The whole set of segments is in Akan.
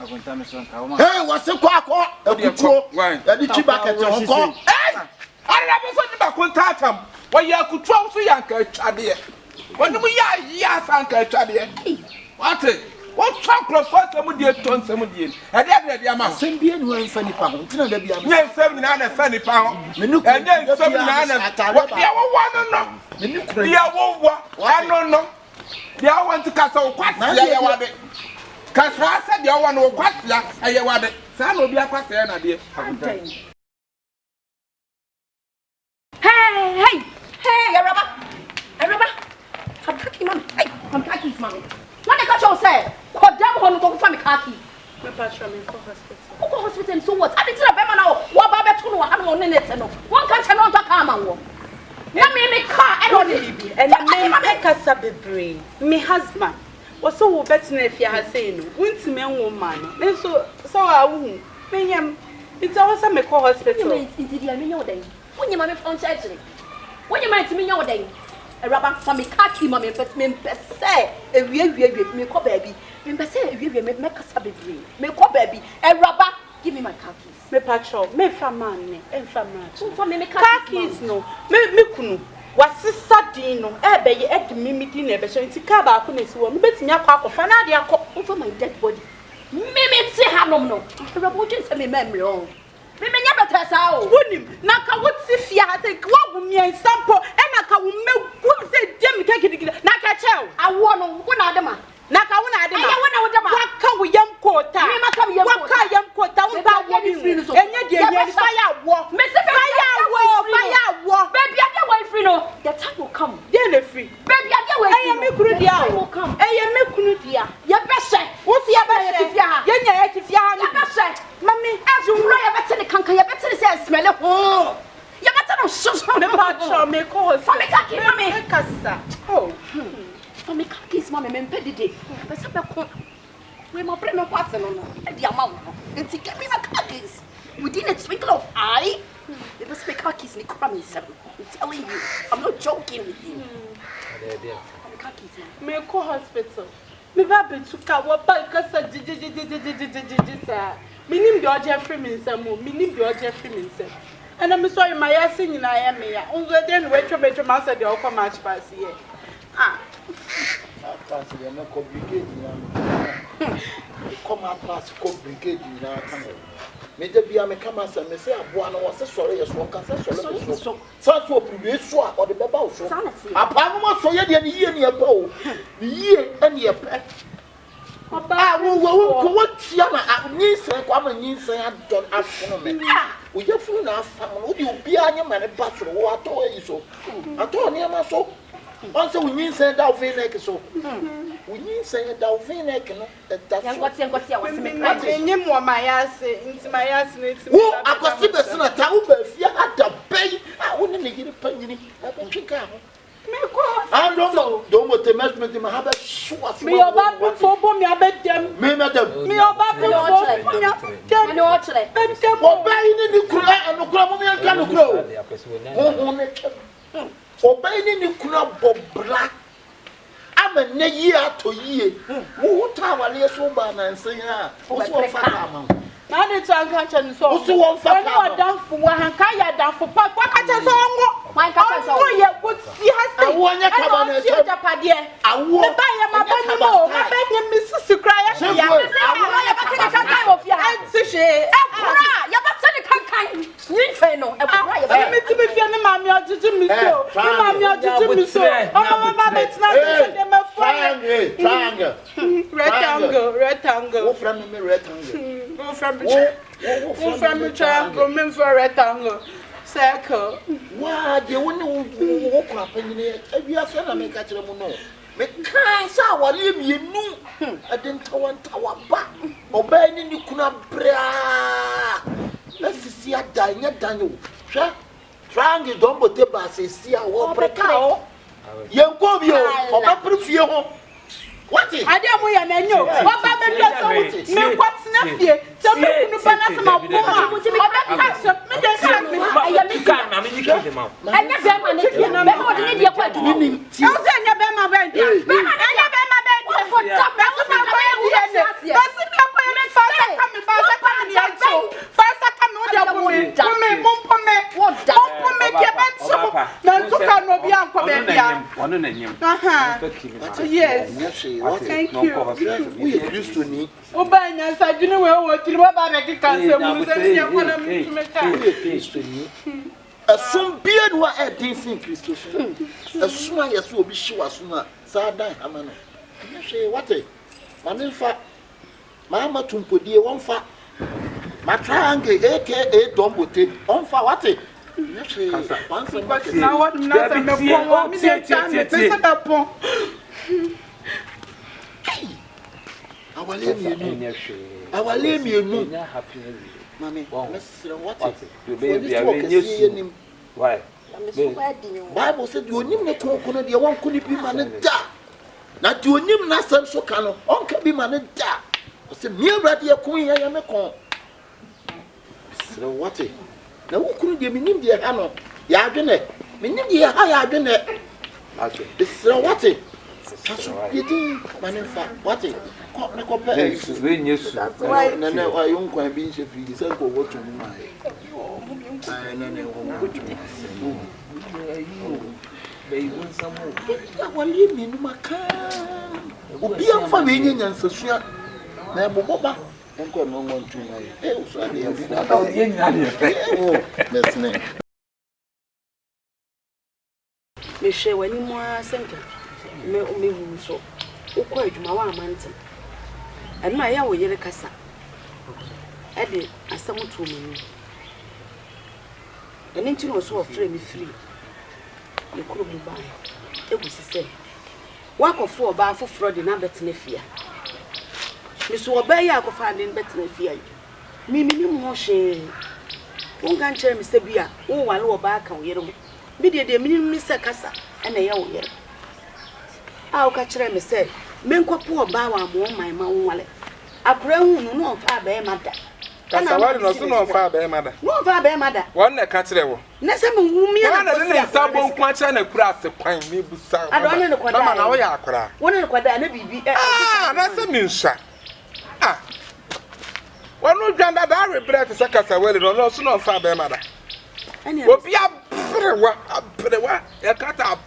Hey, what's the quack? A control. The chibaket. Hey! I never said about contact. Why you could try for Yanka Chadia? When we are yes, Uncle Chadia. What chocolate for somebody turn somebody? I never the amount. Send me and funny pound. Yes, 7 and a funny pound. And then 7 and a what? I don't know. They all want to castle quite a Casra said, "You want to quite like I want it." Son will be a quite an idea. Hey, Araba. I'm packing, mommy. I'm packing, mommy. What the catch say? What damn one go for me khaki? My pastor me for hospital. Go hospital so what? I be tell Bema now. What baba tunu wa hanu on net no. One can tell on to come wo. Na me car e no dey. And me kasa bebre. Me husband. Was so better if you had saying, won't me woman. And so I won't. It's also me call hospital. Into the me day. When you mammy from church. When you might me your day. A rubber for me khaki mommy but me say e wie me call baby. Me say e wie me kasa bebre. Me call baby. A rubber give me my khakis. Me patrol, me famane, en famane. So for me khakis no. Me kunu. Wasisa dino ebe ye edi mimidi na ebe so nti ka ba ko na si wo me betimi akwa akofa na ade akọ over my dead body me ti hanom no rabo dwen se me memre o me nya beta sa o wonim na ka woti fia ha te wa gu mi ensampo e na ka wo megu se dem kekidikide na ka chew awo no wo na adema na ka wo na adema aye wo na wo dema wa ka wo yam kota me ma ka yam kota wa ka yam kota wo ba wo mi enye de enye fire wo me se fire wo baby ade wo free no the time will come dey na free baby ade wo free eye me kunu dia will come eye me kunu dia ye be she wo si ye be she ye nya ye tifia ha ye be she mami azumra ye be tene kanka ye be tene se smell ho ye be tene so me pa me ko for me kaki mami kasa oh for me kaki is mami me mpedide be se be ko we mo pre me kwase no no e dia ma wo enti ke me kaki within a twinkle of eye. They must make khakis in the I'm telling you, I'm not joking with you. Me go hospital. Me ba betuka wo ba kasa jiji sa. Me nim de oje free me nsam o. Me nim de oje free me nsam. And I'm sorry my ass nyina ya me ya. Unzo den we twa ma say de o come match pass here. Ah. Pass the no complicate na. Come out pass complicate na kan. Me de bia me kama say me say aboa no wose sori ye so kan say sori so so priwe so a o de beba o so apa no mo so ye de ne yie ne eba o ne yie ane ye pe oba wo ko tia na ni sen kwa ma ni sen adon afono me o ye funu na afa no o de obi anya ma ne ba so wo ato yi so ato ne ma so on se winyin sen da ovi nek so winyin sen da ovi nek no da so yangotia wose me nyem wo mayase nti mayase na enti wo akosi be se na ta wo ba fia ada bai a wo ne ne yiri panyini abetwika ho me ko I don't know do mo temesment ma have so me oba fo bo me abedem me madam me oba fo bo me abedem me no chere obai ni kura anokura mo me anka nokura ho ne twem obai ni kura bobra ama ne yi ato yi wo ta wale so ba na nsen a wo so fa ka ma na de tsanka chen so wo so won fa ka ma danfo wa han ka ya danfo pa kwa ka chen so ngo wan ka chen so ngo ye go si ha se awo nya ka ba na che japade awo me ba ye ma ba ni mo ma ba ni mi sisi kra ya ya awo ya ba tene kankan of ya enti she e kra ya ba tene kankan ni fe no e kra ya ba me ti me fia ni ma mi ojuju mi so ni ma mi ojuju mi so o ma ba be tina de me fo rectangle wo from me rectangle wo from me triangle me for rectangle circle wa de wo ne wo kwa panyine awiase na me ka kire mu no me kan sa wale mienu adentawa ba oba ni kuna bra na sisi adanya danyo hwe triangle don bote ba sisi a wo breka o yenko bi o oba prefie ho wati ade mo ya na nyo oba be do so me kwatena fie so me kunu ba na sama bo ma oba ka so me de ka me aya me ka na me ni ke ma anya be ma ne be ma ho de ne de kwa dunu ni o se anya be ma be dia be ma anya be ma be dia for da be ma be dia be si me ko me fa na tuka no bi anko be bia Ono na nyem. Yes. Thank you. We used to need. Oba nya sajune we wo tiri baba be kika se mu se nya kwana mtumeka. Used to need. Asum bia no a dancing Christo so. Asuma yeso obi hye wasuma sadan amano. Nhwe wate. Manenfa. Mama tumpodie wonfa. Matrange aka Dombote. Onfa wate. Nhwe onfa But now what na se me ko mi dey time me pesa da pon. Awale mienu. Mami, mesra wate. Why? Bible said you onim ne konkon de won ko ni bi ma ne da. Na de onim na sam so ka no, onka bi ma ne da. O se mi awrade ye kon ya me kon. Mesra wate. Na wo kunu de minim de ha no, ya adwene. Minim de ha ya adwene. Okay. Mesra wate. Kaso yedin manenfa wate. Ko me ko pe. We nyesu. Na wa yon kwa bi nche fi se ko wotu mu mai. Ai na wo wotu. Be won samu. Ya wali mi nu maka. Obi amfa we nyansasua. Na boboba. Enko no mo ntu mai. So ade ya fi na. Ye nyina de. Let's name. Me hwe wani mu asenka. Me hu so. Ukọ adwuma wa amante. Eno aya wo yere kasa. Ede asam to mu. Eni nti no so ofre me free. Le kuro mu ban. Egusi se. Wakofo oba foforo de na betene fia. Me so oba ya akofa de betene fia. Mi mu ho hwe. Wonga nkyere me se bia, wo wale oba aka wo yere mu. Bi de mi se kasa ena ya wo yere. A uka kire me se menkopo oba wa mo man ma wonwale akura hu no onfa ba e mada kasa wari no so no onfa ba e mada no onfa ba e mada won na ka kire wo na se me wumi na ne sabo nko acha na kura ase kwan me busa adone ne kwada mama na wo ya akura wona ne kwada na bibi na se me nsha wonu dwanda da rebre te kasa wali no so no onfa ba e mada obi abrewa ya kata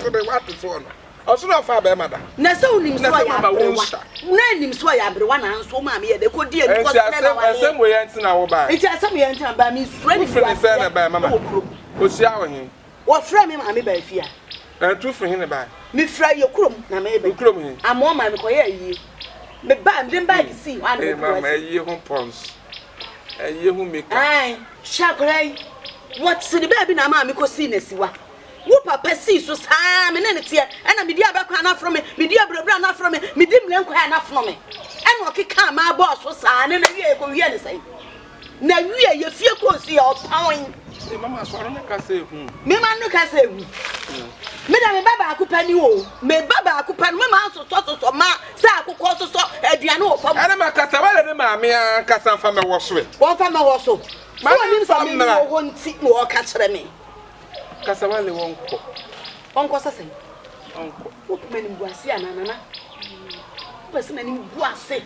abrewa te so no oso no fa be mada na se unim so ya abrewa na nim so ya abrewa na nso ma me ye de ko die ni ko se na wa asem we yanti na wo ba enti asem ye nti ba mi sure ni fi se na ba mama o si awo hin wo fra me ma me ba fia tu fi hin ba mi fra ye kurom na me ba kurom hin amo ma me ko ye yi me ba ndem ba si wa na mama ye hu pons ye hu make ai shakrai what si the baby na ma me ko si na siwa wo papa si so saa me ne tie na me di abakwa na afro me di abrabra na afro me di mlenko ya na afro me na okeka ma boss so saa ne na wie ko wie ne sai na wie ye fie ko si o pawon mama so ro ka se hu me ma no ka se hu me da me baba akupa ni o me baba akupa no me ma so ma sa akukọ so aduane o fam ana ma kasa wale ne ma me kasa fa me wo so wo fa ma wo so ma ni fa me wo nti wo ka kire me kasa wale wonko sase onko wo mani buase anana bese mani buase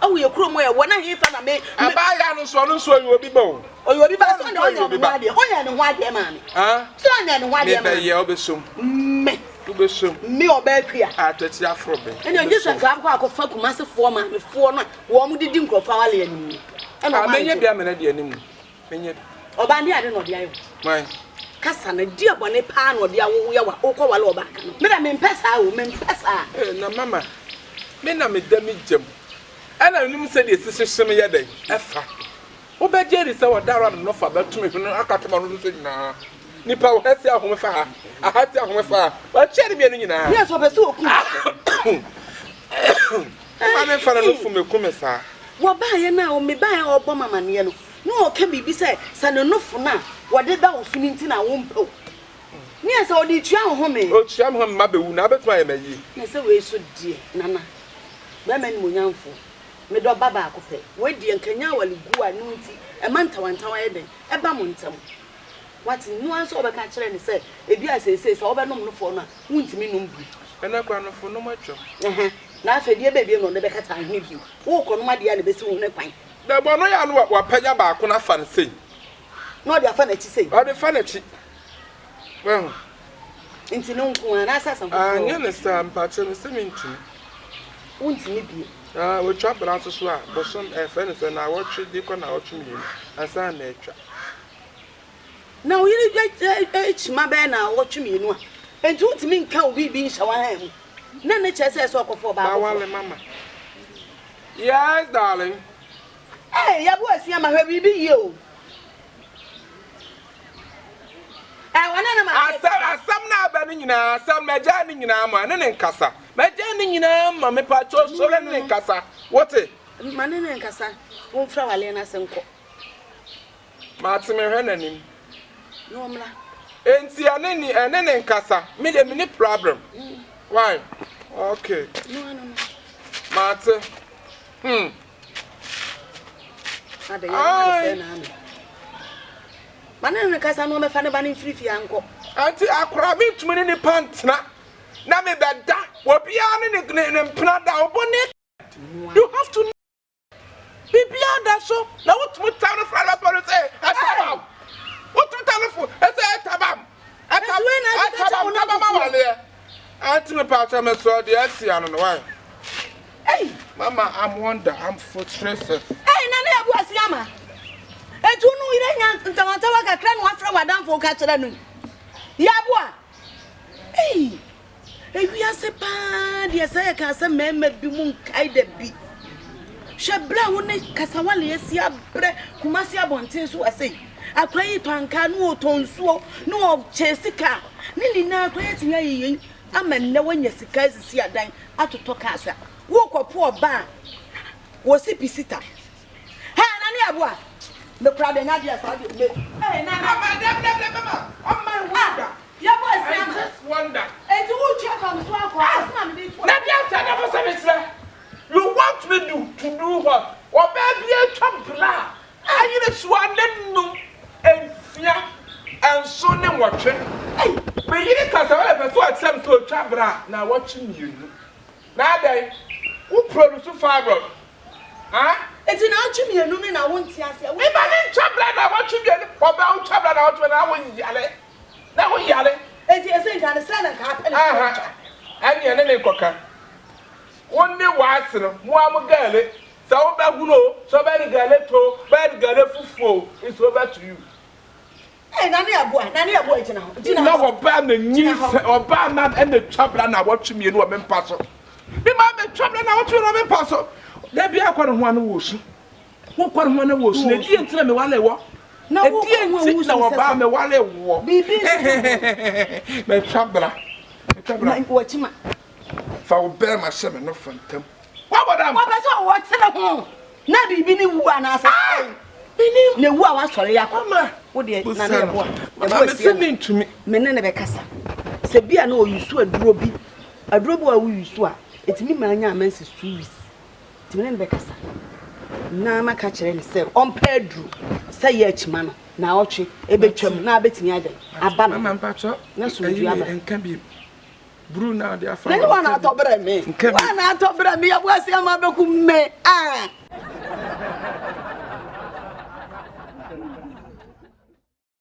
awu ye kuro mo ye wona he fa na me abaya no so yi obi ba o oyo bi ba so na oyo ne ho ade ma me so anya ne ho ade ma me be ye obesom me obesom me oba akua atati afro be ene Jesus ka akọfa kumase fo ma me fo no wo mu didi nkrofa wale anim ena menye bia me na de anim menye oba ndi ade no de ayo mai kasa na di abone pa na ode awo ya wa okọ wale oba ka no me da me mpesa o me mpesa na mama me na me da me jam ana nim se de sisem ye den efa wo be je ri se wo dara no fa ba tumi no akatoma no so nyina nipa wo hasi ahome fa ahati ahome fa wa chere bi enu nyina yes o be se oku ma me fa no fu me ku me sa wo ba ye na o me ba ye obo mama ne no no o ka bibi se sanonofo na wode da wo fini nti na wo mpo ni ese odi tua ho me o tua me ho ma be wu na betuma ye mayi na se we so die nana ba mani mo nyamfo me do baba akopɛ we die nkanya wale gu anu nti e mantawantawa ye den e ba mo ntam wati nu an so obeka kire ni se ebi asese so obenom no fo no wuntimi num bi ena kwa no fo no matwo na afedie bebi no ne bekata ahwe bi wo ko no made ya ne besi wo ne kwan da bo no ya no wa panya ba ko na fa ne sei no de afa na chi sei o de fa na chi Well, Into no one, I said something. I understand, Patrick, Mr. Minton. Won't me be. We travel out to swap, but some friends and I watch it, they can watch me. I saw nature. Now you get my banner watching me. And two to me can't be being shower him. None of chess as walk for about Mama. Yes, darling. Hey, I was here, my baby, you. I some now banning now, some majaning in our man and Cassa. Majaning in our mamma patro, so in Cassa. What it? Manin and Cassa won't throw Alena Senko. Martin Henning. No, I'm And see an in Cassa, made a mini problem. Why? Okay. no. Martin. Manin and Cassa no me fan of an free uncle. Auntie, I crab it to me in the pants now. Now me better. What be on in plant down bonnet? You have to be beyond that so. Now what's what town of Florida for to say? What to tell I say tabam. Auntie, my part of my soul, the SC, I don't know why. Hey, Mama, I'm wonder, I'm frustrated. Nana was Yama. And you know, you don't want to clan one from Madame for Catherine. Yabwa. Hey, we are sepa, yes, I can say, men may be moon kind of be. Shabra won't Casawali, Sia Bre, Kumasia Bontes, who I say. I play it on canoe, tonso, no Jessica. Nili now creating a I'm a no one yes, guys see a dime out to talk us. Walk a poor bar. Was it Pisita? Hey, Nania, the crowd and Nadia. Hey, Nana, on my wonder. Your boys, I just wonder. And you check on the swamp. Nadia, you want me to do what? Or maybe a chumpla. Are you the swan no? And fear and soon and watching. Hey, but you can't have a thought some to a chabra now watching you. Now, they who produce fiber? Huh? It's an alchemy and noon, I won't see us. We manage chabra, I want you to about chabra out when I was yelling. Now we yelling. It is a kind of son and cap and and your name cocker. One day was one girl. So bad, so bad girl, bad girl, fool. It's over to you. Hey, Nania boy, you know what bad the news or bad man and the chaplain now watching me in woman parcel. The man, the chaplain now watching woman parcel. There be a quarter one who what quarter one was, the dear tell me while they walk. No, who's about me while they walk. Be the chaplain, watch him. For bear my seven of phantom. What about them? What's in the home? Now be being one as I say. No, I was sorry, Mama. What dear, Nana, listening to me. Menene Becassa. Sebia no, you saw a droby. A drobo we used to. It's me, my young man's stories. Menene Becassa. Nama catcher and say, on Pedro. Say, yet, man. Now, Ochi, a betchum, now betting either. A banner, Pacho, that's what you have and can be. Bruna, they are fine. One out of me. One out of me. I was your mother who may. Ah.